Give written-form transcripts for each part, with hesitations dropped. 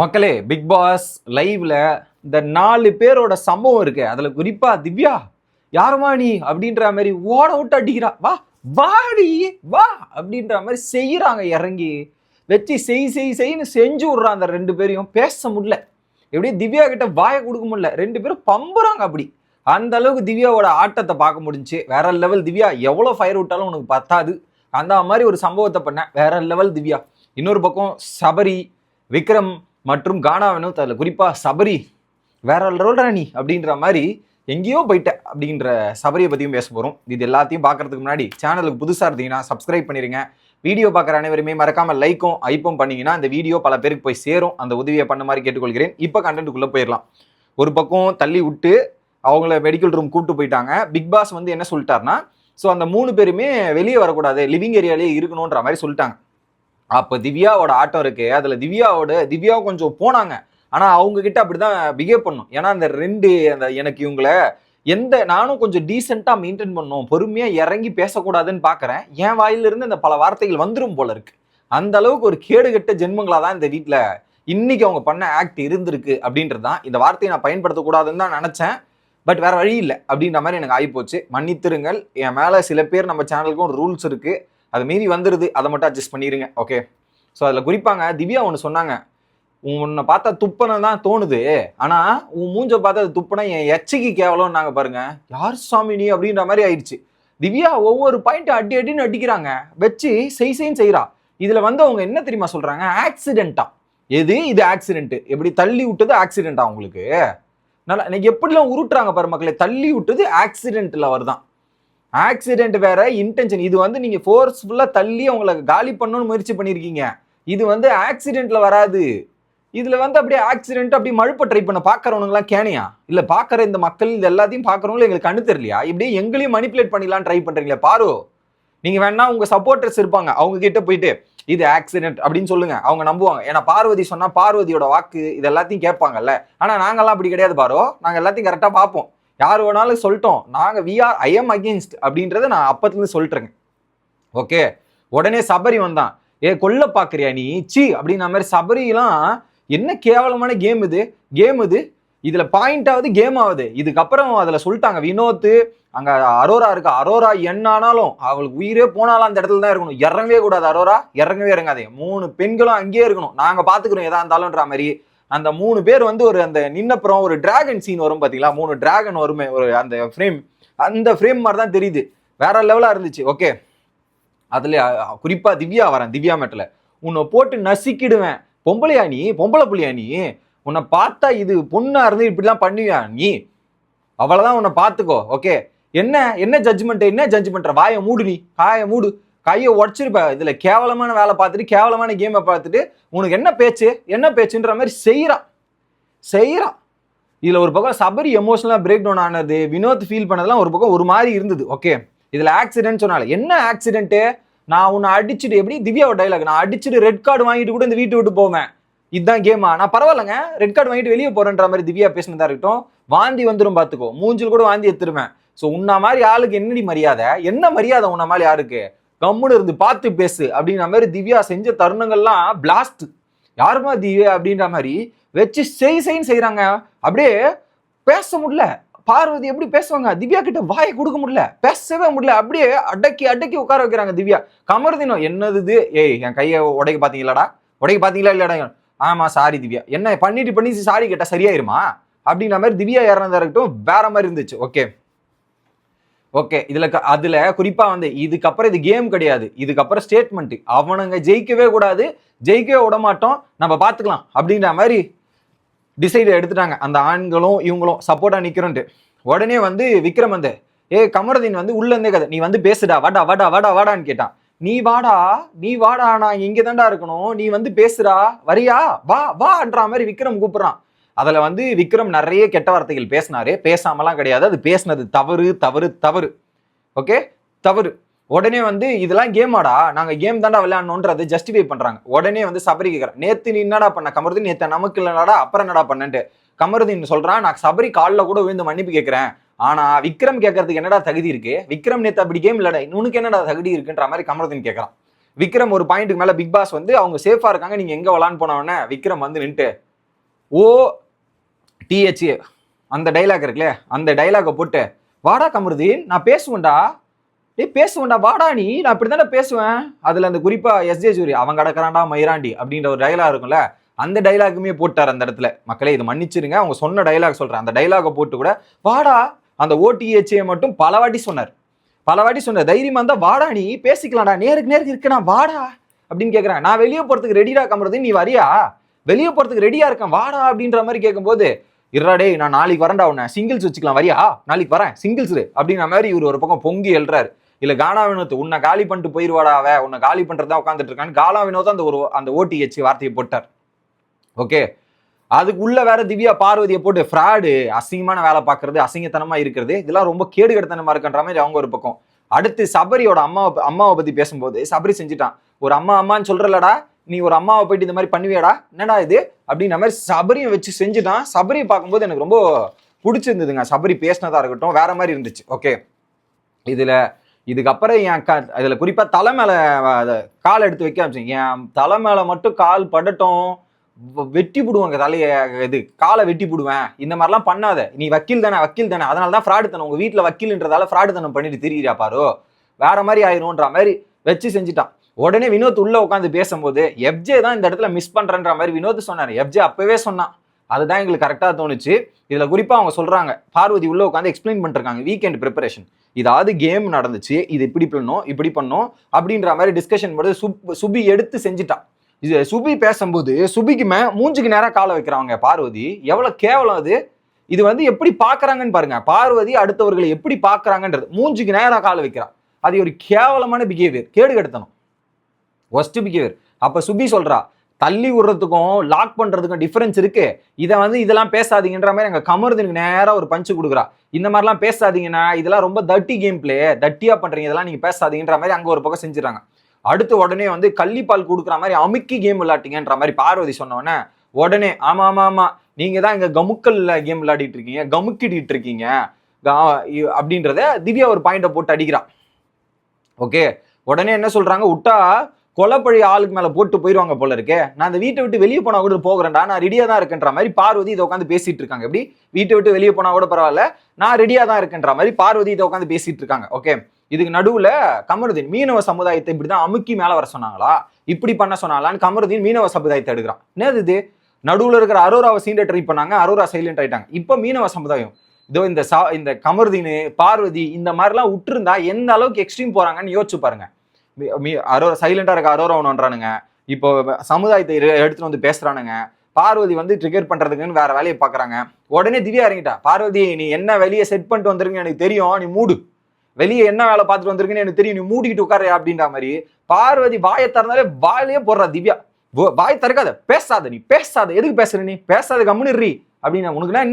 மக்களே, big pass லைவ்ல இந்த 4 பேரோட சம்பவம் இருக்கு. அதுல குறிப்பா திவ்யா, யாருமா நீ அப்படின்ற மாதிரி ஓட விட்டு அடிக்கிறா. வா வாடி வா அப்படின்ற மாதிரி செய்யறாங்க. இறங்கி வச்சு செய்ன்னு செஞ்சு விடுறான். அந்த 2 பேரையும் பேச முடியல. எப்படியே திவ்யா கிட்ட வாயை கொடுக்க முடியல. 2 பேரும் பம்புறாங்க. அப்படி அந்த அளவுக்கு திவ்யாவோட ஆட்டத்தை பார்க்க முடிஞ்சு. வேற லெவல் திவ்யா. எவ்வளவு ஃபயர் விட்டாலும் உனக்கு பத்தாது. அந்த மாதிரி ஒரு சம்பவத்தை பண்ண வேற லெவல் திவ்யா. இன்னொரு பக்கம் சபரி, விக்ரம் மற்றும் கானா வினோத். அதில் குறிப்பா சபரி வேற லெவல்டா நீ அப்படின்ற மாதிரி எங்கேயோ போயிட்ட அப்படின்ற சபரியை பற்றியும் பேச போகிறோம். இது எல்லாத்தையும் பார்க்கறதுக்கு முன்னாடி சேனலுக்கு புதுசாக இருந்தீங்கன்னா சப்ஸ்கிரைப் பண்ணிடுங்க. வீடியோ பார்க்குற அனைவருமே மறக்காமல் லைக்கும் ஐப்பும் பண்ணீங்கன்னா இந்த வீடியோ பல பேருக்கு போய் சேரும். அந்த உதவியை பண்ண மாதிரி கேட்டுக்கொள்கிறேன். இப்போ கண்டென்ட்டுக்குள்ளே போயிடலாம். ஒரு பக்கம் தள்ளி விட்டு அவங்கள மெடிக்கல் ரூம் கூப்பிட்டு போயிட்டாங்க. பிக் பாஸ் வந்து என்ன சொல்லிட்டாருன்னா, ஸோ அந்த 3 பேருமே வெளியே வரக்கூடாது, லிவிங் ஏரியாலே இருக்கணுன்ற மாதிரி சொல்லிட்டாங்க. அப்போ திவ்யாவோட ஆட்டம் இருக்கு. அதில் திவ்யா கொஞ்சம் போனாங்க. ஆனால் அவங்க கிட்ட அப்படிதான் பிஹேவ் பண்ணும். ஏன்னா அந்த 2 அந்த எனக்கு இவங்கள நானும் கொஞ்சம் டீசெண்டாக மெயின்டைன் பண்ணும், பொறுமையாக இறங்கி பேசக்கூடாதுன்னு பார்க்குறேன். என் வாயிலிருந்து இந்த பல வார்த்தைகள் வந்துடும் போல இருக்கு. அந்த அளவுக்கு ஒரு கேடுகட்ட ஜென்மங்களாக தான் இந்த வீட்டில் இன்னைக்கு அவங்க பண்ண ஆக்ட் இருந்திருக்கு அப்படின்றது தான். இந்த வார்த்தையை நான் பயன்படுத்தக்கூடாதுன்னு தான் நினச்சேன். பட் வேற வழி இல்லை அப்படின்ற மாதிரி எனக்கு ஆகிப்போச்சு. மன்னித்திருங்கள். என் மேலே சில பேர் நம்ம சேனலுக்கும் ரூல்ஸ் இருக்கு, அது மீறி வந்துடுது. அதை மட்டும் அட்ஜஸ்ட் பண்ணிடுங்க. ஓகே. ஸோ அதில் குறிப்பாங்க திவ்யா ஒன்று சொன்னாங்க. உன்னை பார்த்தா துப்பனை தான் தோணுது, ஆனால் உன் மூஞ்ச பார்த்தா அது துப்பனை என் எச்சைக்கு கேவலம் நாங்கள் பாருங்க. யார் சாமி நீ அப்படின்ற மாதிரி ஆயிடுச்சு. திவ்யா ஒவ்வொரு பாயிண்ட் அடின்னு அடிக்கிறாங்க. வச்சு செய்ன்னு செய்கிறா. இதில் வந்து அவங்க என்ன தெரியுமா சொல்கிறாங்க? ஆக்சிடென்ட்டா. இது ஆக்சிடென்ட். எப்படி தள்ளி விட்டது ஆக்சிடென்ட்டா உங்களுக்கு? நல்லா இன்னைக்கு எப்படிலாம் உருட்டுறாங்க பாரு மக்களே. தள்ளி விட்டது ஆக்சிடென்ட்ல வருதான். ஆக்சிடென்ட் வேற, இன்டென்ஷன். இது வந்து நீங்க ஃபோர்ஸ்ஃபுல்லா தள்ளி அவங்களை காலி பண்ணணும்னு முயற்சி பண்ணிருக்கீங்க. இது வந்து ஆக்சிடென்ட்ல வராது. இதுல வந்து அப்படியே ஆக்சிடென்ட் அப்படி மழுப்ப ட்ரை பண்ண பாக்குறவனுங்களாம் கேனியா? இல்ல பாக்குற இந்த மக்கள் இது எல்லாத்தையும் பாக்குறவங்களும் எங்களுக்கு கண்ணு தெரியலையா? இப்படியே எங்களையும் மணிப்புலேட் பண்ணிடலாம் ட்ரை பண்றீங்களே பாரு. நீங்க வேணா உங்க சப்போர்ட்டர்ஸ் இருப்பாங்க, அவங்க கிட்ட போயிட்டு இது ஆக்சிடென்ட் அப்படின்னு சொல்லுங்க, அவங்க நம்புவாங்க. ஏன்னா பார்வதி சொன்னா பார்வதியோட வாக்கு இது எல்லாத்தையும் கேட்பாங்கல்ல. ஆனா நாங்கெல்லாம் அப்படி கிடையாது பாரோ. நாங்க எல்லாத்தையும் கரெக்டா பார்ப்போம். யார் வேணாலும் சொல்லிட்டோம், நாங்க ஐ எம் அகெயின்ஸ்ட் அப்படின்றத நான் அப்பத்துல சொல்லிட்டுருங்க. ஓகே. உடனே சபரி வந்தான். கொல்ல பாக்குறியா நீ சி அப்படின்ற மாதிரி. சபரியெல்லாம் என்ன கேவலமான கேம் இது. இதுல பாயிண்ட் ஆகுது, கேம் ஆகுது. இதுக்கப்புறம் அதுல சொல்லிட்டாங்க வினோத் அங்க அரோரா இருக்கா. அரோரா என்ன ஆனாலும் அவளுக்கு உயிரே போனாலும் அந்த இடத்துல தான் இருக்கணும். இறங்கவே கூடாது. அரோரா இறங்கவே இறங்காதே. 3 பெண்களும் அங்கேயே இருக்கணும். நாங்க பாத்துக்கிறோம் எதா இருந்தாலும்ன்ற மாதிரி. அந்த 3 பேர் வந்து ஒரு அந்த நின்னப்புறம் ஒரு டிராகன் சீன் வரும் பாத்தீங்களா? 3 டிராகன் வருமே ஒரு அந்த ஃப்ரேம். அந்த ஃப்ரேம் மாதிரி தான் தெரியுது. வேற லெவலா இருந்துச்சு. ஓகே. அதுல குறிப்பா திவ்யா வரேன். திவ்யா மேட்ல உன்னை போட்டு நசுக்கிடுவேன். பொம்பளையா நீ? பொம்பளை புள்ளியா நீ? உன்னை பார்த்தா இது பொண்ணா இருந்து இப்படிலாம் பண்ணுவியா நீ? அவ்வளவுதான், உன்னை பார்த்துக்கோ. ஓகே. என்ன ஜட்ஜ்மெண்ட்? வாயை மூடு. நீ மூடு. கையை உடச்சிருப்ப. இதுல கேவலமான வேலை பார்த்துட்டு கேவலமான கேமை பார்த்துட்டு உனக்கு என்ன பேச்சுன்ற மாதிரி செய்யறா. இதுல ஒரு பக்கம் சபரி எமோஷனலா பிரேக் டவுன் ஆனது, வினோத் ஃபீல் பண்ணதெல்லாம் ஒரு பக்கம் ஒரு மாதிரி இருந்தது. ஓகே. இதுல ஆக்சிடென்ட் சொன்னால என்ன ஆக்சிடென்ட்? நான் உன்னை அடிச்சுட்டு, எப்படி திவ்யாவோட டைலாக், நான் அடிச்சுட்டு ரெட் கார்டு வாங்கிட்டு கூட இந்த வீட்டு விட்டு போவேன், இதுதான் கேமா? நான் பரவாயில்லங்க, ரெட் கார்டு வாங்கிட்டு வெளியே போறேன்ற மாதிரி திவ்யா பேசினதா இருக்கட்டும். வாந்தி வந்துடும் பாத்துக்கோ, மூஞ்சில் கூட வாந்தி எடுத்துருவேன். ஸோ உன்ன மாதிரி ஆளுக்கு என்னடி மரியாதை? என்ன மரியாதை உன்ன மாதிரி யாருக்கு? கம்முன்னு இருந்து பார்த்து பேசு அப்படின்ற மாதிரி திவ்யா செஞ்ச தருணங்கள்லாம் பிளாஸ்ட். யாருமா திவ்யா அப்படின்ற மாதிரி வச்சு செய்ன்னு செய்யறாங்க. அப்படியே பேச முடியல. பார்வதி எப்படி பேசுவாங்க? திவ்யா கிட்ட வாயை கொடுக்க முடியல, பேசவே முடியல. அப்படியே அடக்கி உட்கார வைக்கிறாங்க திவ்யா. கமர்தினம் என்னது? என் கையை உடைக்க பாத்தீங்களா இல்லடா? ஆமா சாரி திவ்யா. என்ன பண்ணி சாரி கேட்டா சரியாயிருமா அப்படின்ற மாதிரி திவ்யா ஏறனதா இருக்கட்டும் வேற மாதிரி இருந்துச்சு. ஓகே. அதுல குறிப்பா வந்து இதுக்கப்புறம் இது கேம் கிடையாது, இதுக்கப்புறம் ஸ்டேட்மெண்ட். அவனுங்க ஜெயிக்கவே கூடாது, ஜெயிக்கவே விட மாட்டோம், நம்ம பாத்துக்கலாம் அப்படின்ற மாதிரி டிசைட் எடுத்துட்டாங்க. அந்த ஆண்களும் இவங்களும் சப்போர்ட்டா நிக்கிறோன்ட்டு. உடனே வந்து விக்ரம் வந்து கமருதீன் வந்து உள்ள இருந்தே கதை, நீ வந்து பேசுடா, வாடான்னு கேட்டான். நீ வாடா நான் இங்க தாண்டா இருக்கணும், நீ வந்து பேசுடா, வரியா, வான்ற மாதிரி விக்ரம் கூப்பிடுறான். அதுல வந்து விக்ரம் நிறைய கெட்ட வார்த்தைகள் பேசினாரு. பேசாமலாம் கிடையாது, அது பேசினது தவறு. ஓகே, தவறு. உடனே வந்து இதெல்லாம் கேமாடா, நாங்க கேம் தாண்டா விளையாடணும்ன்றது ஜஸ்டிஃபை பண்றாங்க. உடனே வந்து சபரி கேட்கறான், நேத்து நீ என்னடா பண்ண கமருதீன்? நேத்து நமக்கு இல்லைனாடா, அப்புறம் என்னடா பண்ணன்ட்டு கமருதீன் சொல்றான். நான் சபரி காலில் கூட விழுந்து மன்னிப்பு கேட்கிறேன். ஆனா விக்ரம் கேட்கறதுக்கு என்னடா தகுதி இருக்கு? விக்ரம் நேத்து அப்படி கேம் இல்லடா, உனக்கு என்னடா தகுதி இருக்குன்ற மாதிரி கமருதீன் கேட்கறான். விக்ரம் ஒரு பாயிண்ட்டுக்கு மேல பிக் பாஸ் வந்து அவங்க சேஃபா இருக்காங்க, நீங்க எங்க விளான்னு போனவொடனே விக்ரம் வந்து நின்று OTHA அந்த டைலாக் இருக்குல்ல, அந்த டைலாகை போட்டு வாடா கமருதீன் நான் பேசுவேன்டா, பேசுவேன்டா வாடா நீ, நான் இப்படி தானே பேசுவேன். அதுல அந்த குறிப்பா SJ சூர்யா அவன் கடக்கிறான்டா மயிராண்டி அப்படின்ற ஒரு டைலாக் இருக்கும்ல, அந்த டைலாக்குமே போட்டார் அந்த இடத்துல. மக்களே இது மன்னிச்சிருங்க, அவங்க சொன்ன டைலாக் சொல்றேன். அந்த டைலாகை போட்டு கூட வாடா, அந்த OTHA மட்டும் பல வாட்டி சொன்னார். தைரியமா இருந்தா வாடா நீ பேசிக்கலாம்டா, நேருக்கு இருக்கா வாடா அப்படின்னு கேட்கறேன். நான் வெளியே போறதுக்கு ரெடிடா கமருதீன், நீ வரியா? வெளியே போறதுக்கு ரெடியா இருக்கேன் வாடா அப்படின்ற மாதிரி கேட்கும்போது, இருடா நான் நாளைக்கு வரேன்டா, உன்னை சிங்கிள்ஸ் வச்சுக்கலாம் வரியா, நாளைக்கு வரேன் சிங்கிள்ஸ் அப்படின்ற மாதிரி இவர் ஒரு பக்கம் பொங்கி எழுறாரு. இல்ல கானா வினோத் உன்னை காலி பண்ணிட்டு போயிருவாடாவ, உன்னை காலி பண்றதா உட்காந்துட்டு இருக்கான்னு காலா வினோத் அந்த OTH வார்த்தையை போட்டார். ஓகே, அதுக்கு உள்ள வேற திவ்யா பார்வதியை போட்டு ஃப்ராடு, அசிங்கமான வேலை பார்க்கறது, அசிங்கத்தனமா இருக்கிறது, இதெல்லாம் ரொம்ப கேடு கெடுத்தனமா இருக்குன்ற மாதிரி அவங்க ஒரு பக்கம். அடுத்து சபரியோட அம்மாவை பத்தி பேசும்போது சபரி செஞ்சுட்டான். ஒரு அம்மான்னு சொல்றலடா, நீ ஒரு அம்மாவை போயிட்டு இந்த மாதிரி பண்ணுவியாடா, என்னடா இது அப்படின்ற மாதிரி சபரியை வச்சு செஞ்சுட்டான். சபரியை பார்க்கும்போது எனக்கு ரொம்ப பிடிச்சிருந்ததுங்க. சபரி பேசினதா இருக்கட்டும் வேற மாதிரி இருந்துச்சு. ஓகே, இதுக்கப்புறம் இதுல குறிப்பா தலை மேல கால் எடுத்து வைக்க ஆரம்பிச்சேன். என் தலை மேல மட்டும் கால் படட்டும், வெட்டி போடுவாங்க தலைய, காலை வெட்டி போடுவேன், இந்த மாதிரிலாம் பண்ணாத, நீ வக்கீல் தானே அதனாலதான் ஃப்ராடு தனம், உங்க வீட்டுல வக்கீல்ன்றதால ஃப்ராடு தனம் பண்ணிட்டு திரியா பாரு, வேற மாதிரி ஆயிரும்ன்ற மாதிரி வச்சு செஞ்சுட்டான். உடனே வினோத் உள்ள உட்காந்து பேசும்போது FJ தான் இந்த இடத்துல மிஸ் பண்றன்ற மாதிரி வினோத் சொன்னாரு. FJ அப்பவே சொன்னான், அதுதான் எங்களுக்கு கரெக்டா தோணுச்சு. இதுல குறிப்பா அவங்க சொல்றாங்க, பார்வதி உள்ள உட்காந்து எக்ஸ்பிளைன் பண்ணிருக்காங்க வீக்கெண்ட் ப்ரிப்பரேஷன், இதாவது கேம் நடந்துச்சு, இது இப்படி பண்ணும் அப்படின்ற மாதிரி டிஸ்கஷன் போது சுபி எடுத்து செஞ்சுட்டான். இது சுபி பேசும்போது சுபிக்கு மூஞ்சுக்கு நேரம் காலை வைக்கிறாங்க பார்வதி, எவ்வளவு கேவலம் அது. இது எப்படி பாக்குறாங்கன்னு பாருங்க, பார்வதி அடுத்தவர்களை எப்படி பாக்குறாங்கன்றது, மூஞ்சுக்கு நேரம் காலை வைக்கிறான். அது ஒரு கேவலமான பிஹேவியர், கேடு கெடுத்தணும், ஒஸ்ட் பிஹேவியர். அப்ப சுபி சொல்றா, தள்ளி விடுறதுக்கும் லாக் பண்றதுக்கும் டிஃபரன்ஸ் இருக்கு, இதெல்லாம் பேசாதீங்கன்ற மாதிரி எங்க கமருதனுக்கு நேரம் ஒரு பஞ்சு கொடுக்குறா. இந்த மாதிரிலாம் பேசாதீங்கன்னா, இதெல்லாம் ரொம்ப தட்டி கேம் பிளே, தட்டியா பண்றீங்க, இதெல்லாம் நீங்க பேசாதீங்கன்ற மாதிரி அங்க ஒரு பக்கம் செஞ்சுறாங்க. அடுத்து உடனே கள்ளிப்பால் கொடுக்குற மாதிரி அமுக்கி கேம் விளையாட்டிங்கன்ற மாதிரி பார்வதி சொன்னோடனே உடனே ஆமா நீங்க தான் இங்க கமுக்கல்ல கேம் விளையாடிட்டு இருக்கீங்க, கமுக்கிட்டு இருக்கீங்க அப்படின்றத திவ்யா ஒரு பாயிண்ட போட்டு அடிக்கிறான். ஓகே, உடனே என்ன சொல்றாங்க, விட்டா கொலைப்பழி ஆளுக்கு மேல போட்டு போயிருவாங்க போல இருக்கே, நான் அந்த வீட்டை விட்டு வெளியே போனா கூட போகிறேன்டா, நான் ரெடியா தான் இருக்கேன்ற மாதிரி பார்வதி இதை உட்காந்து பேசிட்டு இருக்காங்க. எப்படி வீட்டை விட்டு வெளியே போனா கூட பரவாயில்ல, நான் ரெடியா தான் இருக்கேன்ற மாதிரி பார்வதி இதை உட்காந்து பேசிட்டு இருக்காங்க. ஓகே, இதுக்கு நடுவுல கமருதீன் மீனவ சமுதாயத்தை இப்படிதான் அமுக்கி மேல வர சொன்னாங்களா, இப்படி பண்ண சொன்னாங்களான்னு கமருதீன் மீனவ சமுதாயத்தை எடுக்கிறான். என்னது இது, நடுவுல இருக்கிற அரோராவை சீண்ட ட்ரை பண்ணாங்க, அரோரா சைலண்ட் ஆயிட்டாங்க. இப்ப மீனவ சமுதாயம் இதோ இந்த கமருதீன் பார்வதி இந்த மாதிரிலாம் விட்டுருந்தா எந்த அளவுக்கு எக்ஸ்ட்ரீம் போறாங்கன்னு யோசிச்சு பாருங்க. அரோரா சைலண்டா இருக்க அரோரா ஒன்றானுங்க, இப்போ சமுதாயத்தை எடுத்துட்டு வந்து பேசுறானுங்க. பார்வதி ட்ரிகர் பண்றதுக்குன்னு வேற வேலையை பாக்குறாங்க. உடனே திவ்யா இறங்கிட்டா, பார்வதி நீ என்ன வெளியே செட் பண்ணிட்டு வந்திருக்குன்னு எனக்கு தெரியும், நீ மூடு, வெளியே என்ன வேலை பார்த்துட்டு வந்திருக்குன்னு எனக்கு தெரியும், நீ மூடிக்கிட்டு உட்காரு அப்படின்ற மாதிரி பார்வதி வாயை திறந்தாலே வாயிலே போடுறா திவ்யா. வாய் திறக்காத, பேசாத, நீ பேசாத, எதுக்கு பேசுற, நீ பேசாத கம்முனிடுறி அப்படின்னு, உனக்குன்னா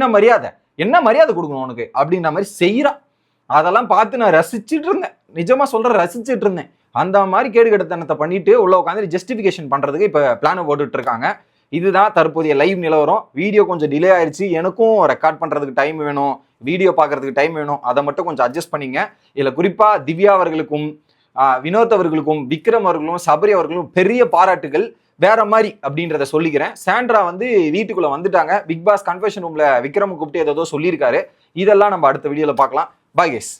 என்ன மரியாதை கொடுக்கணும் உனக்கு அப்படின்ற மாதிரி செய்யறா. அதெல்லாம் பார்த்து நான் ரசிச்சுட்டு இருந்தேன், நிஜமா சொல்றேன் ரசிச்சுட்டு இருந்தேன். அந்த மாதிரி கேடு கெடுத்தனத்தை பண்ணிட்டு உள்ள உட்காந்து ஜஸ்டிபிகேஷன் பண்றதுக்கு இப்ப பிளான் போட்டுட்டு இருக்காங்க. இதுதான் தற்போதைய லைவ் நிலவரம். வீடியோ கொஞ்சம் டிலே ஆயிடுச்சு, எனக்கும் ரெக்கார்ட் பண்றதுக்கு டைம் வேணும், வீடியோ பார்க்கறதுக்கு டைம் வேணும், அதை மட்டும் கொஞ்சம் அட்ஜஸ்ட் பண்ணிங்க. இதுல குறிப்பா திவ்யா அவர்களுக்கும் வினோத் அவர்களுக்கும் விக்ரம் அவர்களும் சபரி அவர்களும் பெரிய பாராட்டுகள், வேற மாதிரி அப்படின்றத சொல்லிக்கிறேன். சாண்ட்ரா வீட்டுக்குள்ள வந்துட்டாங்க, பிக் பாஸ் கன்ஃபெஷன் ரூம்ல விக்ரம் கூப்பிட்டு ஏதோ சொல்லியிருக்காரு. இதெல்லாம் நம்ம அடுத்த வீடியோல பார்க்கலாம். Bye guys.